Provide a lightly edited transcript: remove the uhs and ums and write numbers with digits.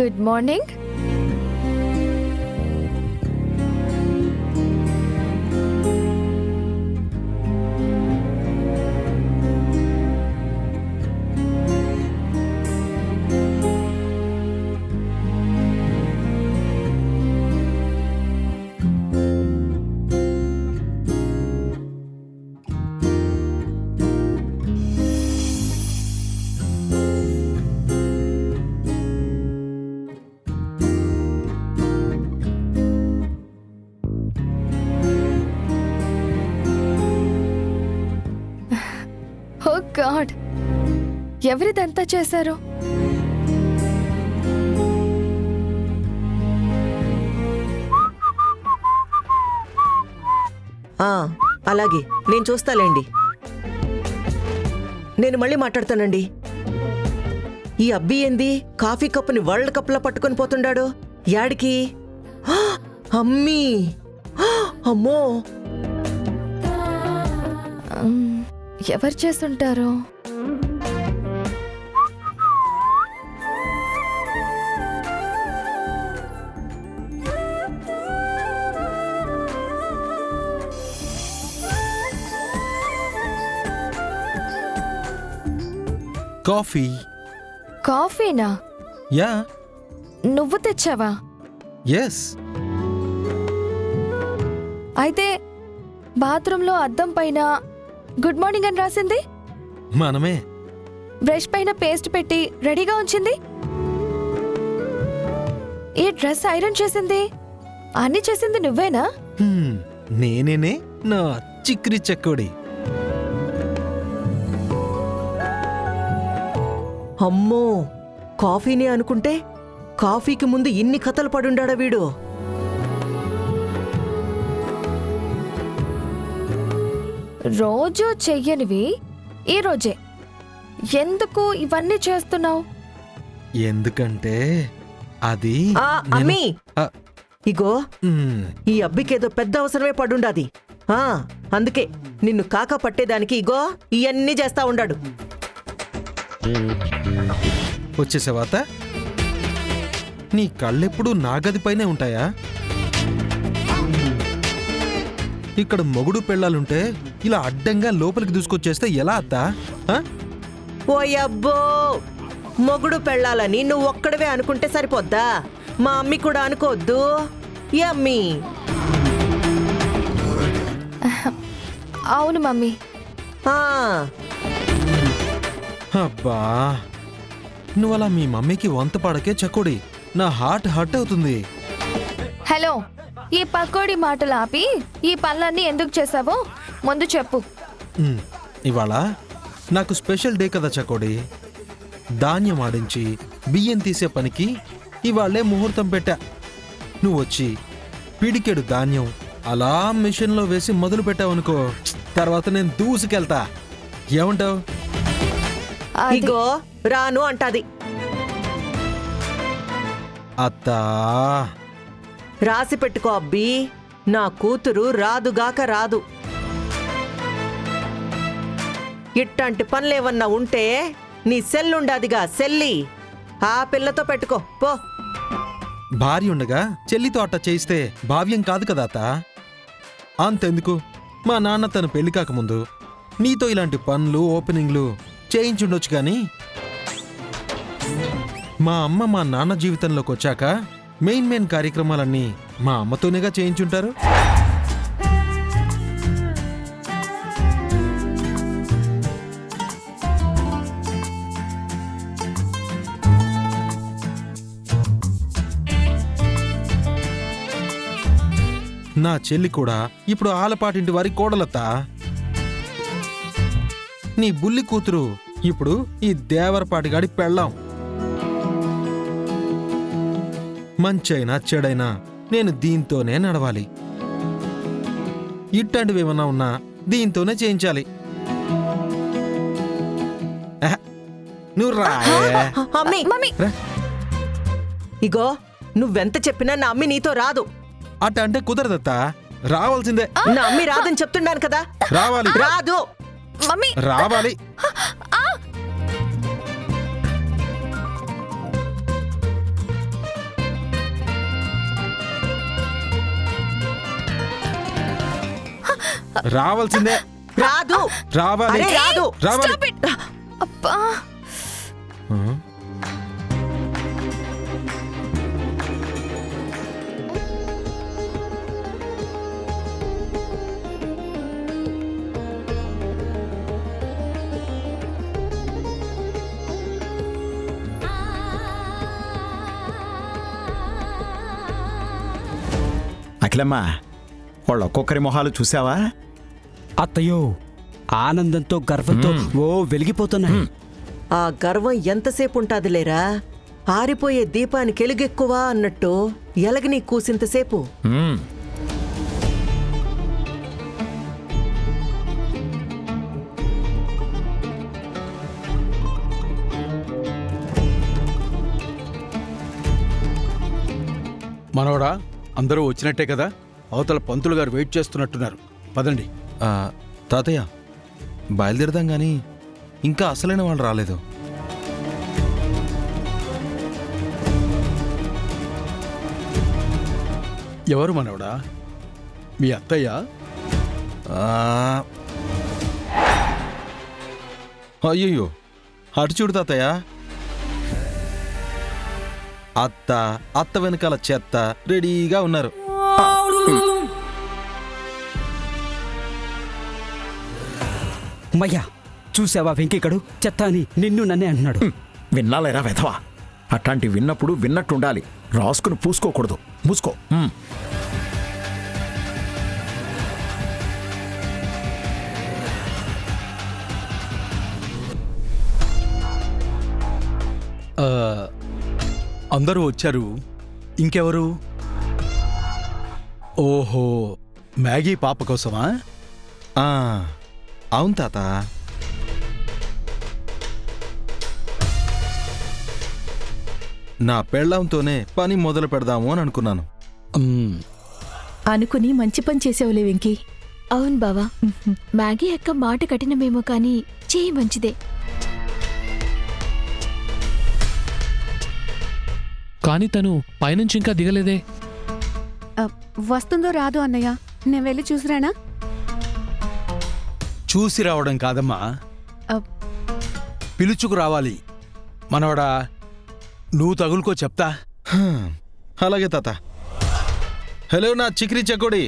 Good morning. ఓ God, ఎవరిదంతా చేశారు? అలాగే, నేను చూస్తాలేండి. నేను మళ్ళీ మాట్లాడతానండి. ఈ అబ్బి ఏంది కాఫీ కప్పుని వరల్డ్ కప్ లో పట్టుకొని పోతుండాడు? యాడికి? అమ్మీ, అమ్మో, ఎవరు చేస్తుంటారు? కాఫీ. కాఫీనా? యా. నువ్వు తెచ్చావా? ఎస్. అయితే బాత్రూంలో అద్దం పైన గుడ్ మార్నింగ్ అని రాసింది మనమే. బ్రష్ పైన పేస్ట్ పెట్టి రెడీగా ఉంచింది. ఈ డ్రెస్ ఐరన్ చేసింది, అన్ని చేసింది నువ్వేనా? నేనేనే, నా చిక్రి చెక్కోడి. అమ్మో, కాఫీని అనుకుంటే కాఫీకి ముందు ఇన్ని కథలు పడుండాడా వీడు? రోజు చెయ్యనివి ఈ రోజే ఎందుకు ఇవన్నీ చేస్తున్నావు? ఎందుకంటే అది అమ్మీ, ఇగో ఈ అబ్బికేదో పెద్ద అవసరమే పడుండాది. అందుకే నిన్ను కాక పట్టేదానికి ఇగో ఇవన్నీ చేస్తా ఉండాడు. వచ్చేసావాత నీ కళ్ళెప్పుడు నా గదిపైనే ఉంటాయా? ఇక్కడ మొగుడు పెళ్ళాలుంటే ఇలా అడ్డంగా లోపలికి దూసుకొచ్చేస్తే ఎలా అత్తా? ఓయబ్బో, మొగుడు పెళ్ళాలని నువ్వు ఒక్కడవే అనుకుంటే సరిపోద్దా? మా అమ్మి కూడా అనుకోవద్దు. ఈ అమ్మి. అవును మమ్మీ. అబ్బా, నువ్వలా మీ మమ్మీకి వంత పడకే చకోడి. నా హార్ట్ హర్ట్ అవుతుంది. హలో, ఈ పకోడీ మాటలు ఆపి ఈ పనులన్నీ ఎందుకు చేసావో ముందు చెప్పు. ఇవాళ నాకు స్పెషల్ డే కదా చకోడి. ధాన్యం ఆడించి బియ్యం తీసే పనికి ఇవాళ్లే ముహూర్తం పెట్టా. నువ్వొచ్చి పిడికెడు ధాన్యం అలా మిషన్లో వేసి మొదలు పెట్టావనుకో, తర్వాత నేను దూసుకెళ్తా. ఏమంటావు? ఇగో రాను అంటాది. అత్తా, రాసి పెట్టుకో అబ్బి, నా కూతురు రాదుగాక రాదు. ఇట్లాంటి పనులేవన్నా ఉంటే నీ సెల్లుండాదిగా, సెల్లి, ఆ పిల్లతో పెట్టుకో పో. భార్య ఉండగా చెల్లితో అట్ట చేయిస్తే భావ్యం కాదు కదా అత్త. అంతెందుకు, మా నాన్న తను పెళ్లి కాకముందు నీతో ఇలాంటి పనులు ఓపెనింగ్లు చేయించుండొచ్చు కానీ మా అమ్మ మా నాన్న జీవితంలోకి వచ్చాక మెయిన్ కార్యక్రమాలన్నీ మా అమ్మతోనేగా చేయించుంటారు. నా చెల్లి కూడా ఇప్పుడు ఆలపాటింటి వారి కోడలత్తా. నీ బుల్లి కూతురు ఇప్పుడు ఈ దేవరపాటిగాడి పెళ్ళాం. మంచైనా చెడైనా నేను దీంతోనే నడవాలి. ఇట్లాంటివి ఏమన్నా ఉన్నా దీంతోనే చేయించాలి. ఆహ్, నువ్వు రా. అమ్మి మమ్మీ ఇగో నువ్వెంత చెప్పినా నా అమ్మి నీతో రాదు. అట్ట అంటే కుదరదత్తా, రావాల్సిందే. నా అమ్మి రాదని చెప్తున్నాను కదా. రావాలి రాదు. మమ్మీ రావాలి. రావాల్సిందే. రాదు. రావాలి. అరే, రాదు. రావాలి. Stop it. అబ్బా ఆ? అఖిలమ్మ, వాళ్ళు ఒక్కొక్కరి మొహాలు చూసావా? అత్తయ్యో, ఆనందంతో గర్వంతో ఓ వెలిగిపోతున్నాయి. ఆ గర్వం ఎంతసేపు ఉంటాదిలేరా? ఆరిపోయే దీపానికి ఎలుగెక్కువ అన్నట్టు ఎలగని కూసింతసేపు. మ్మ్. మనవడా, అందరూ వచ్చినట్టే కదా? అవతల పంతులు గారు వెయిట్ చేస్తున్నట్టున్నారు. పదండి. ఆ, తాతయ్య బయలుదేరదాం గాని ఇంకా అసలైన వాళ్ళు రాలేదు. ఎవరు మనవడా? మీ అత్తయ్య? ఆ, అయ్యయ్యో, అటు చూడు తాతయ్య. అత్త వెనకాల చెత్త రెడీగా ఉన్నారు. మయ్యా, చూసావా వెంకికడు చెత్త అని నిన్ను నన్నే అంటున్నాడు. విన్నాలేరా వెధవా? అట్లాంటి విన్నప్పుడు విన్నట్టుండాలి, రాసుకుని పూసుకోకూడదు. మూసుకో. మ్మ్. ఆ, అందరూ వచ్చారు. ఇంకెవరు? ఓహో, మ్యాగీ పాప కోసమా? ఆ, అవును తాత. నా పెళ్ళంతోనే పని మొదలు పెడదాము అని అనుకున్నాను. మ్మ్. అనుకుని మంచి పని చేసావులే వెంకీ. అవును బావా, మ్యాగీ అక్క మాట కఠినమేమో కానీ చేయి మంచిదే. కానీ తను పైనుంచి ఇంకా దిగలేదే. వస్తుందో రాదో అన్నయ్య, నేను వెళ్ళి చూసిరానా? చూసి రావడం కాదమ్మా, అబ్. పిలుచుకు రావాలి. మనవడా, నువ్వు తగులుకో చెప్తా. హ, అలాగే తాత. హలో నా చిక్రీ చకోడి,